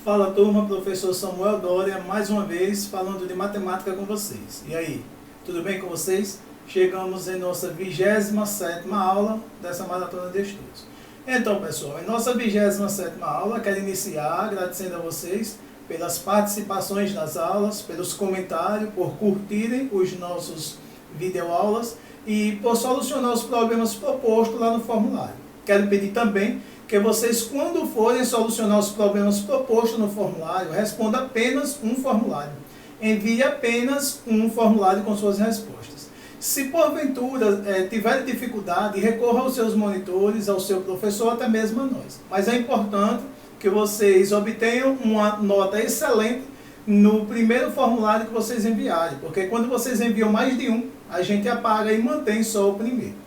Fala turma, professor Samuel Doria, mais uma vez falando de matemática com vocês. E aí, tudo bem com vocês? Chegamos em nossa 27ª aula dessa maratona de estudos. Então pessoal, em nossa 27ª aula, quero iniciar agradecendo a vocês pelas participações nas aulas, pelos comentários, por curtirem os nossos videoaulas e por solucionar os problemas propostos lá no formulário. Quero pedir também que vocês, quando forem solucionar os problemas propostos no formulário, respondam apenas um formulário. Envie apenas um formulário com suas respostas. Se porventura tiverem dificuldade, recorra aos seus monitores, ao seu professor, até mesmo a nós. Mas é importante que vocês obtenham uma nota excelente no primeiro formulário que vocês enviarem, porque quando vocês enviam mais de um, a gente apaga e mantém só o primeiro.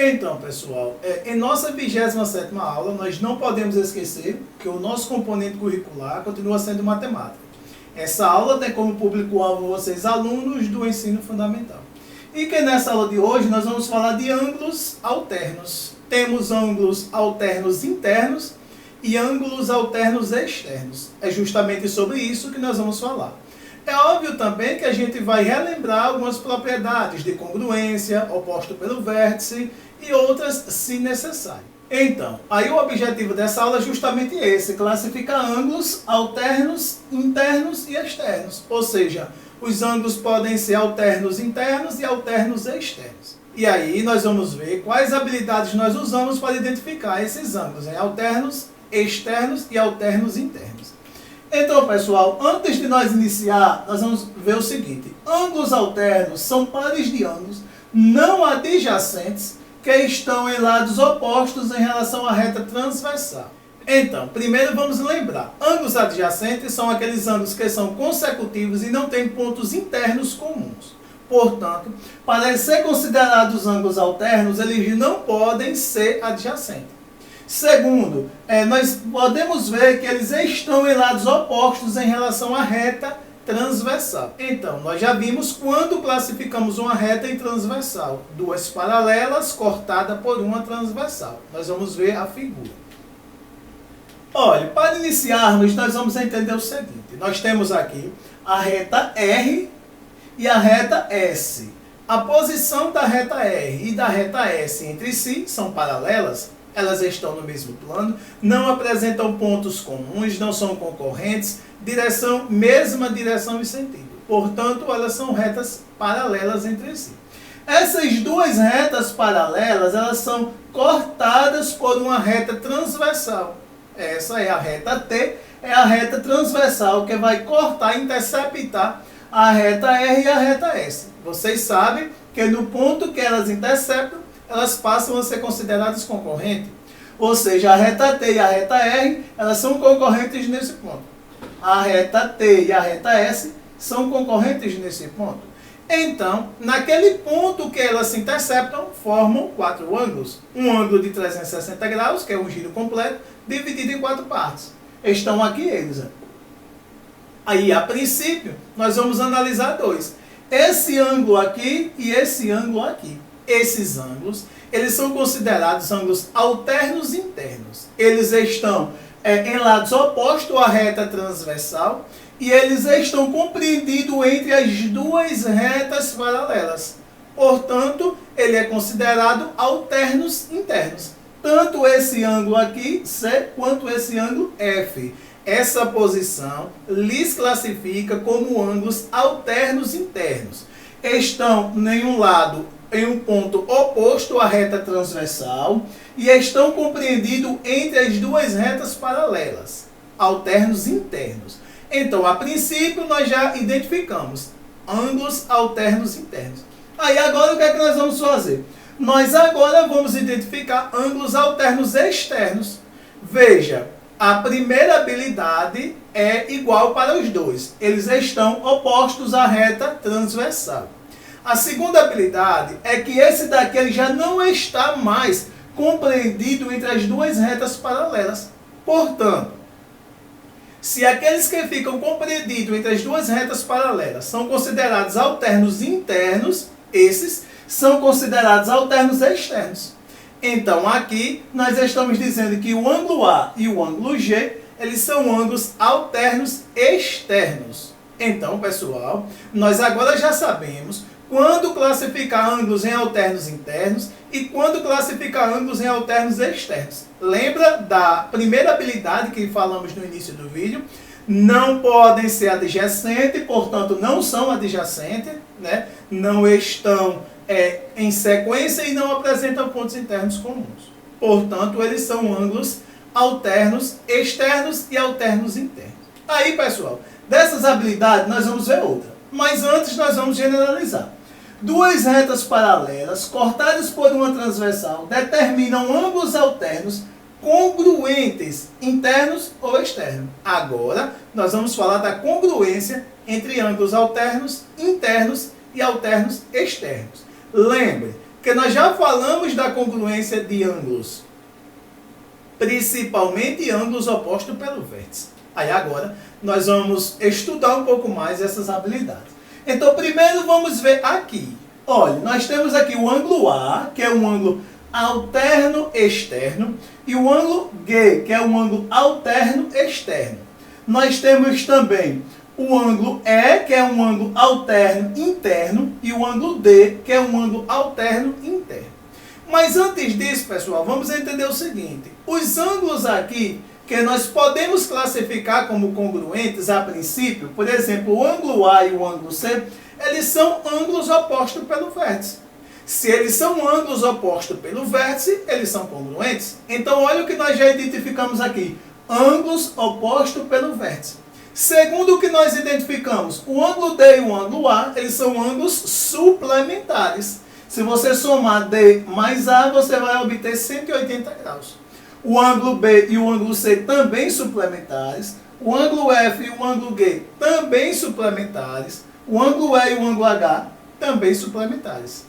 Então, pessoal, em nossa 27ª aula, nós não podemos esquecer que o nosso componente curricular continua sendo matemática. Essa aula tem como público-alvo vocês, alunos do ensino fundamental. E que nessa aula de hoje nós vamos falar de ângulos alternos. Temos ângulos alternos internos e ângulos alternos externos. É justamente sobre isso que nós vamos falar. É óbvio também que a gente vai relembrar algumas propriedades de congruência, oposto pelo vértice e outras se necessário. Então, aí o objetivo dessa aula é justamente esse, classificar ângulos alternos, internos e externos. Ou seja, os ângulos podem ser alternos internos e alternos externos. E aí nós vamos ver quais habilidades nós usamos para identificar esses ângulos, alternos, externos e alternos internos. Então, pessoal, antes de nós iniciar, nós vamos ver o seguinte. Ângulos alternos são pares de ângulos não adjacentes que estão em lados opostos em relação à reta transversal. Então, primeiro vamos lembrar. Ângulos adjacentes são aqueles ângulos que são consecutivos e não têm pontos internos comuns. Portanto, para ser considerados ângulos alternos, eles não podem ser adjacentes. Segundo, nós podemos ver que eles estão em lados opostos em relação à reta transversal. Então, nós já vimos quando classificamos uma reta em transversal. Duas paralelas cortadas por uma transversal. Nós vamos ver a figura. Olha, para iniciarmos, nós vamos entender o seguinte. Nós temos aqui a reta R e a reta S. A posição da reta R e da reta S entre si são paralelas. Elas estão no mesmo plano, não apresentam pontos comuns, não são concorrentes, mesma direção e sentido. Portanto, elas são retas paralelas entre si. Essas duas retas paralelas, elas são cortadas por uma reta transversal. Essa é a reta T, é a reta transversal que vai cortar, interceptar a reta R e a reta S. Vocês sabem que no ponto que elas interceptam, elas passam a ser consideradas concorrentes. Ou seja, a reta T e a reta R, elas são concorrentes nesse ponto. A reta T e a reta S são concorrentes nesse ponto. Então, naquele ponto que elas se interceptam, formam quatro ângulos. Um ângulo de 360 graus, que é um giro completo, dividido em quatro partes. Estão aqui eles. Aí, a princípio, nós vamos analisar dois. Esse ângulo aqui e esse ângulo aqui. Esses ângulos, eles são considerados ângulos alternos internos. Eles estão em lados opostos à reta transversal e eles estão compreendidos entre as duas retas paralelas. Portanto, ele é considerado alternos internos. Tanto esse ângulo aqui, C, quanto esse ângulo F. Essa posição lhes classifica como ângulos alternos internos. Estão em um lado em um ponto oposto à reta transversal e estão compreendidos entre as duas retas paralelas, alternos internos. Então, a princípio, nós já identificamos ângulos alternos internos. Aí, agora, o que é que nós vamos fazer? Nós agora vamos identificar ângulos alternos externos. Veja, a primeira habilidade é igual para os dois. Eles estão opostos à reta transversal. A segunda habilidade é que esse daqui ele já não está mais compreendido entre as duas retas paralelas. Portanto, se aqueles que ficam compreendidos entre as duas retas paralelas são considerados alternos internos, esses são considerados alternos externos. Então, aqui nós estamos dizendo que o ângulo A e o ângulo G eles são ângulos alternos externos. Então, pessoal, nós agora já sabemos quando classificar ângulos em alternos internos e quando classificar ângulos em alternos externos. Lembra da primeira habilidade que falamos no início do vídeo? Não podem ser adjacentes, portanto não são adjacentes, né? Não estão em sequência e não apresentam pontos internos comuns. Portanto, eles são ângulos alternos externos e alternos internos. Aí, pessoal, dessas habilidades nós vamos ver outra. Mas antes nós vamos generalizar. Duas retas paralelas cortadas por uma transversal determinam ângulos alternos congruentes, internos ou externos. Agora, nós vamos falar da congruência entre ângulos alternos internos e alternos externos. Lembre que nós já falamos da congruência de ângulos, principalmente ângulos opostos pelo vértice. Aí agora, nós vamos estudar um pouco mais essas habilidades. Então, primeiro vamos ver aqui. Olha, nós temos aqui o ângulo A, que é um ângulo alterno externo, e o ângulo G, que é um ângulo alterno externo. Nós temos também o ângulo E, que é um ângulo alterno interno, e o ângulo D, que é um ângulo alterno interno. Mas antes disso, pessoal, vamos entender o seguinte. Os ângulos aqui, que nós podemos classificar como congruentes a princípio, por exemplo, o ângulo A e o ângulo C, eles são ângulos opostos pelo vértice. Se eles são ângulos opostos pelo vértice, eles são congruentes. Então, olha o que nós já identificamos aqui. Ângulos opostos pelo vértice. Segundo o que nós identificamos, o ângulo D e o ângulo A, eles são ângulos suplementares. Se você somar D mais A, você vai obter 180 graus. O ângulo B e o ângulo C também suplementares. O ângulo F e o ângulo G também suplementares. O ângulo E e o ângulo H também suplementares.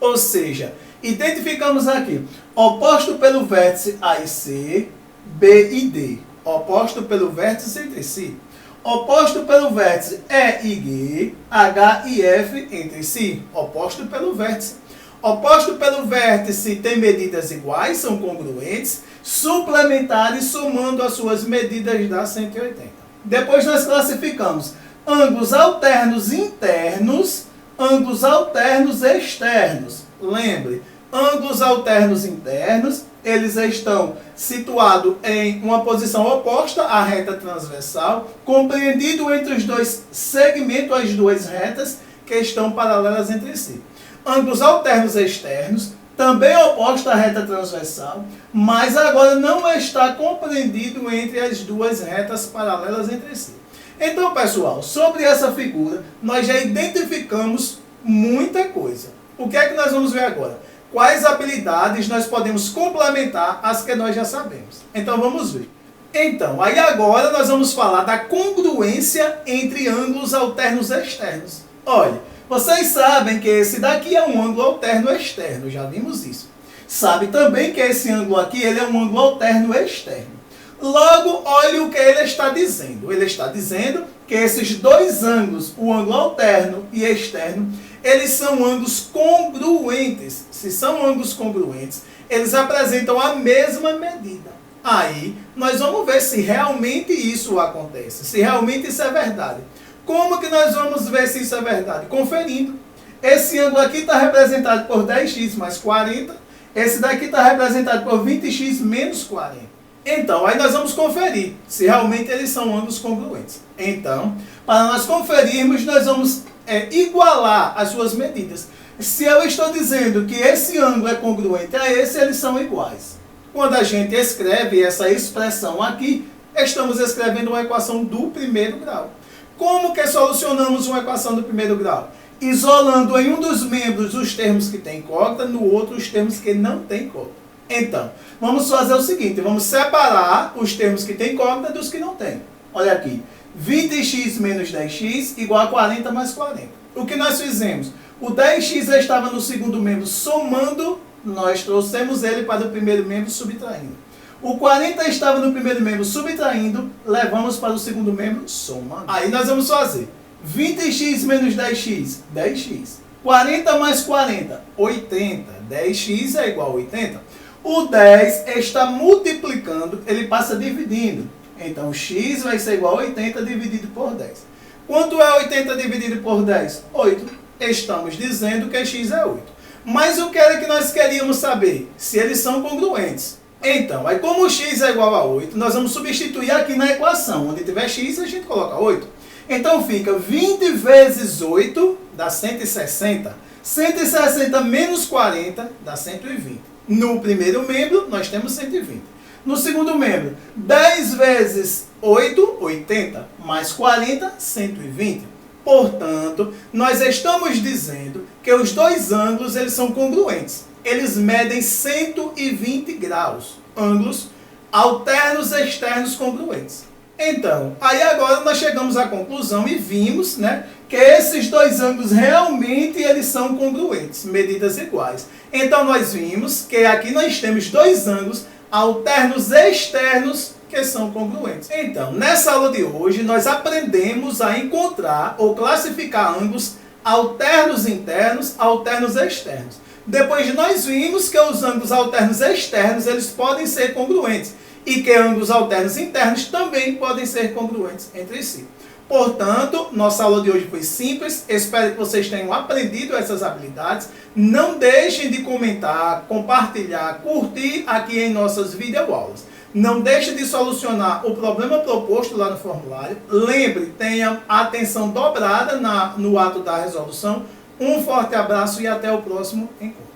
Ou seja, identificamos aqui oposto pelo vértice A e C, B e D. Oposto pelo vértice entre si. Oposto pelo vértice E e G, H e F entre si. Oposto pelo vértice. Oposto pelo vértice tem medidas iguais, são congruentes, suplementares, somando as suas medidas dá 180. Depois nós classificamos ângulos alternos internos, ângulos alternos externos. Lembre, ângulos alternos internos, eles estão situados em uma posição oposta à reta transversal, compreendido entre os dois segmentos, as duas retas que estão paralelas entre si. Ângulos alternos externos, também opostos à reta transversal, mas agora não está compreendido entre as duas retas paralelas entre si. Então, pessoal, sobre essa figura, nós já identificamos muita coisa. O que é que nós vamos ver agora? Quais habilidades nós podemos complementar às que nós já sabemos? Então, vamos ver. Então, aí agora nós vamos falar da congruência entre ângulos alternos externos. Olha, vocês sabem que esse daqui é um ângulo alterno externo, já vimos isso. Sabe também que esse ângulo aqui ele é um ângulo alterno externo. Logo, olha o que ele está dizendo. Ele está dizendo que esses dois ângulos, o ângulo alterno e externo, eles são ângulos congruentes. Se são ângulos congruentes, eles apresentam a mesma medida. Aí, nós vamos ver se realmente isso acontece, se realmente isso é verdade. Como que nós vamos ver se isso é verdade? Conferindo. Esse ângulo aqui está representado por 10x mais 40. Esse daqui está representado por 20x menos 40. Então, aí nós vamos conferir se realmente eles são ângulos congruentes. Então, para nós conferirmos, nós vamos igualar as suas medidas. Se eu estou dizendo que esse ângulo é congruente a esse, eles são iguais. Quando a gente escreve essa expressão aqui, estamos escrevendo uma equação do primeiro grau. Como que solucionamos uma equação do primeiro grau? Isolando em um dos membros os termos que têm incógnita, no outro os termos que não têm incógnita. Então, vamos fazer o seguinte, vamos separar os termos que têm incógnita dos que não têm. Olha aqui, 20x menos 10x igual a 40 mais 40. O que nós fizemos? O 10x estava no segundo membro somando, nós trouxemos ele para o primeiro membro subtraindo. O 40 estava no primeiro membro subtraindo, levamos para o segundo membro somando. Aí nós vamos fazer 20x menos 10x, 10x. 40 mais 40, 80. 10x é igual a 80. O 10 está multiplicando, ele passa dividindo. Então, x vai ser igual a 80 dividido por 10. Quanto é 80 dividido por 10? 8. Estamos dizendo que x é 8. Mas o que era que nós queríamos saber? Se eles são congruentes. Então, aí como x é igual a 8, nós vamos substituir aqui na equação. Onde tiver x, a gente coloca 8. Então fica 20 vezes 8 dá 160. 160 menos 40 dá 120. No primeiro membro, nós temos 120. No segundo membro, 10 vezes 8, 80. Mais 40, 120. Portanto, nós estamos dizendo que os dois ângulos eles são congruentes. Eles medem 120 graus. Ângulos alternos externos congruentes. Então, aí agora nós chegamos à conclusão e vimos, né, que esses dois ângulos realmente eles são congruentes, medidas iguais. Então nós vimos que aqui nós temos dois ângulos alternos externos que são congruentes. Então, nessa aula de hoje nós aprendemos a encontrar ou classificar ângulos alternos internos, alternos externos. Depois nós vimos que os ângulos alternos externos eles podem ser congruentes e que ângulos alternos internos também podem ser congruentes entre si. Portanto, nossa aula de hoje foi simples. Espero que vocês tenham aprendido essas habilidades. Não deixem de comentar, compartilhar, curtir aqui em nossas videoaulas. Não deixe de solucionar o problema proposto lá no formulário. Lembre, tenha a atenção dobrada no ato da resolução. Um forte abraço e até o próximo encontro.